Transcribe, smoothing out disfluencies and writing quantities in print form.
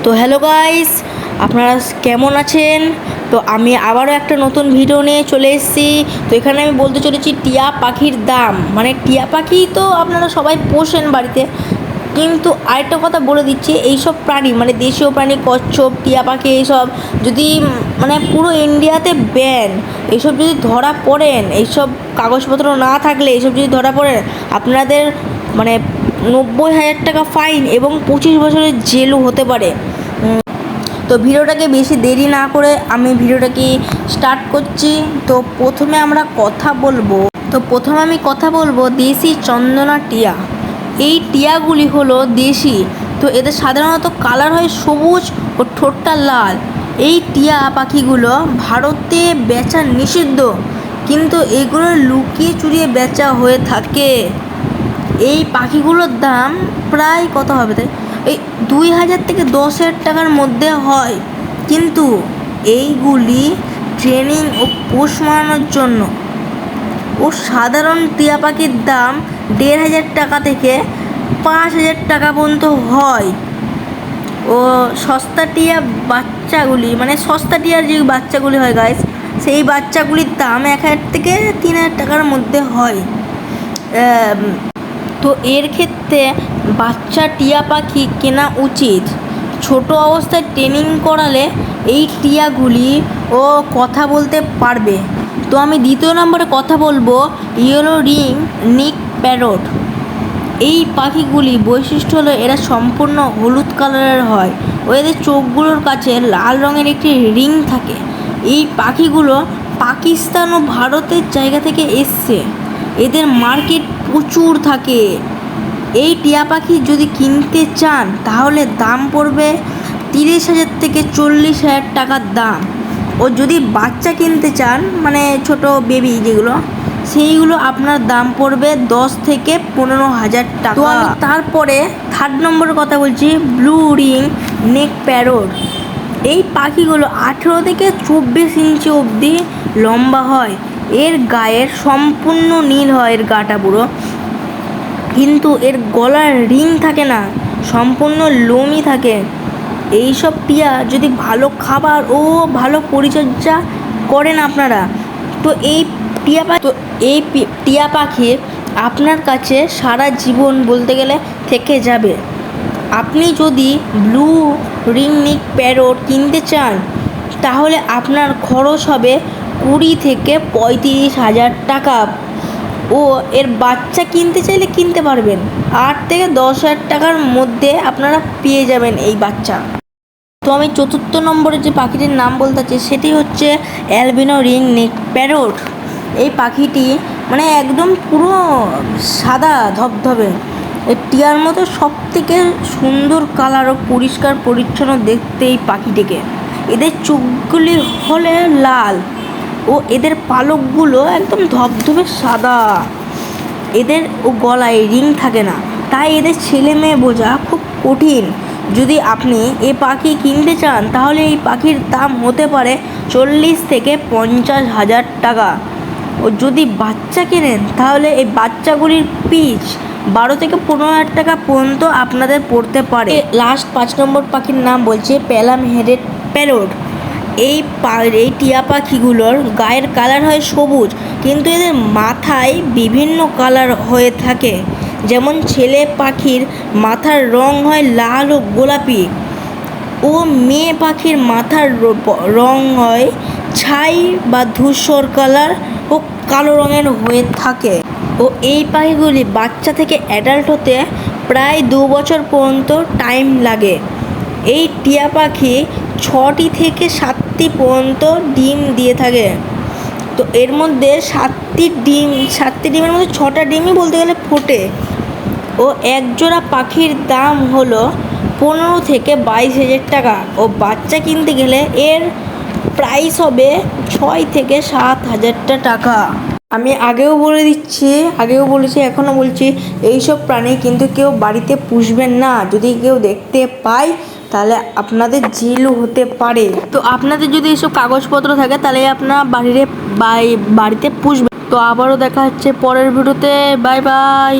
তো hello guys, আপনারা কেমন আছেন? তো আমি আবারও একটা নতুন ভিডিও নিয়ে চলে এসেছি। তো এখানে আমি বলতে চলেছি টিয়া পাখির দাম। মানে টিয়া পাখি তো আপনারা সবাই পোষেন বাড়িতে, কিন্তু আরেকটা কথা বলে দিচ্ছি, এইসব প্রাণী মানে দেশীয় প্রাণী কচ্ছপ, টিয়া পাখি এইসব যদি মানে পুরো ইন্ডিয়াতে ব্যান, এইসব যদি ধরা পড়েন, এইসব কাগজপত্র না থাকলে এইসব যদি ধরা পড়েন, আপনাদের মানে 90,000 টাকা ফাইন এবং 25 বছরের জেলও হতে পারে। তো ভিডিওটাকে বেশি দেরি না করে আমি ভিডিওটাকে স্টার্ট করছি। তো প্রথমে আমি কথা বলবো দেশি চন্দনা টিয়া। এই টিয়াগুলি হলো দেশি। তো এদের সাধারণত কালার হয় সবুজ ও ঠোঁটটা লাল। এই টিয়া পাখিগুলো ভারতে বেচা নিষিদ্ধ, কিন্তু এগুলো লুকিয়ে চুরিয়ে বেচা হয়ে থাকে। এই পাখিগুলোর দাম প্রায় কত হবে, তাই এই 2,000 থেকে 10,000 টাকার মধ্যে হয়, কিন্তু এইগুলি ট্রেনিং ও পোষ মানানোর জন্য। ও সাধারণ টিয়া পাখির দাম 1,500 টাকা থেকে 5,000 টাকা পর্যন্ত হয়। ও সস্তা টিয়া বাচ্চাগুলি মানে সস্তা টিয়ার যে বাচ্চাগুলি হয় গাইস, সেই বাচ্চাগুলির দাম 1,000 থেকে 3,000 টাকার মধ্যে হয়। তো এর ক্ষেত্রে বাচ্চা টিয়া পাখি কেনা উচিত। ছোট অবস্থায় ট্রেনিং করালে এই টিয়াগুলি ও কথা বলতে পারবে। তো আমি দ্বিতীয় নম্বরে কথা বলবো ইয়েলো রিং নেক প্যারট। এই পাখিগুলি বৈশিষ্ট্য হলো এরা সম্পূর্ণ হলুদ কালারের হয় ও এদের চোখগুলোর কাছে লাল রঙের একটি রিং থাকে। এই পাখিগুলো পাকিস্তান ও ভারতের জায়গা থেকে এসছে। এদের মার্কেট প্রচুর থাকে। এই টিয়া পাখি যদি কিনতে চান তাহলে দাম পড়বে 30,000 থেকে 40,000 টাকার দাম। ও যদি বাচ্চা কিনতে চান মানে ছোট বেবি যেগুলো, সেইগুলো আপনার দাম পড়বে 10 থেকে 15,000 টাকা। তো আমি তারপরে থার্ড নম্বরের কথা বলছি ব্লু রিং নেক প্যারট। এই পাখিগুলো 18 থেকে 24 ইঞ্চি অবধি লম্বা হয়। এর গায়ের সম্পূর্ণ নীল হয়, এর গাটা পুরো, কিন্তু এর গলার রিং থাকে না, সম্পূর্ণ লোমই থাকে। এইসব টিয়া যদি ভালো খাবার ও ভালো পরিচর্যা করেন আপনারা, তো এই টিয়া পাখি আপনার কাছে সারা জীবন বলতে গেলে থেকে যাবে। আপনি যদি ব্লু রিং নেক প্যারট কিনতে চান তাহলে আপনার খরচ হবে 20 থেকে 35,000 টাকা। ও এর বাচ্চা কিনতে চাইলে কিনতে পারবেন 8 থেকে 10,000 টাকার মধ্যে আপনারা পেয়ে যাবেন এই বাচ্চা। তো আমি চতুর্থ নম্বরে যে পাখিটির নাম বলতে চাই সেটি হচ্ছে অ্যালবিনো রিং নেক প্যারট। এই পাখিটি মানে একদম পুরো সাদা ধবধবে, এই টিয়ার মতো সব থেকে সুন্দর কালার ও পরিষ্কার পরিচ্ছন্ন দেখতে এই পাখিটিকে। এদের চোখগুলি হলে লাল ও এদের পালকগুলো একদম ধবধবে সাদা। এদের ও গলায় রিং থাকে না, তাই এদের ছেলে মেয়ে বোঝা খুব কঠিন। যদি আপনি এই পাখি কিনতে চান তাহলে এই পাখির দাম হতে পারে 40 থেকে 50,000 টাকা। ও যদি বাচ্চা কেনেন তাহলে এই বাচ্চাগুলির পিচ 12 থেকে 15,000 টাকা পর্যন্ত আপনাদের পড়তে পারে। লাস্ট 5 নম্বর পাখির নাম বলছে প্যালাম হেডেড প্যারট। এই টিয়া পাখিগুলোর গায়ের কালার হয় সবুজ, কিন্তু এদের মাথায় বিভিন্ন কালার হয়ে থাকে। যেমন ছেলে পাখির মাথার রং হয় লাল ও গোলাপি, ও মেয়ে পাখির মাথার রং হয় ছাই বা ধূসর কালার ও কালো রঙের হয়ে থাকে। ও এই পাখিগুলি বাচ্চা থেকে অ্যাডাল্ট হতে প্রায় 2 বছর পর্যন্ত টাইম লাগে। এই টিয়া পাখি 6টি থেকে 7টি পর্যন্ত ডিম দিয়ে থাকে। তো এর মধ্যে 7টি ডিমের মধ্যে 6টা ডিমই বলতে গেলে ফোটে। ও একজোড়া পাখির দাম হলো 15 থেকে 22,000 টাকা। ও বাচ্চা কিনতে গেলে এর প্রাইস হবে 6 থেকে 7,000 টাকা। আমি আগেও বলেছি এখনও বলছি, এইসব প্রাণী কিন্তু কেউ বাড়িতে পুষবেন না। যদি কেউ দেখতে পায় তাহলে আপনাদের জেলও হতে পারে। তো আপনাদের যদি এইসব কাগজপত্র থাকে তাহলে আপনারা বাড়িতে পুষবেন। তো আবারও দেখা হচ্ছে পরের ভিডিওতে। Bye bye.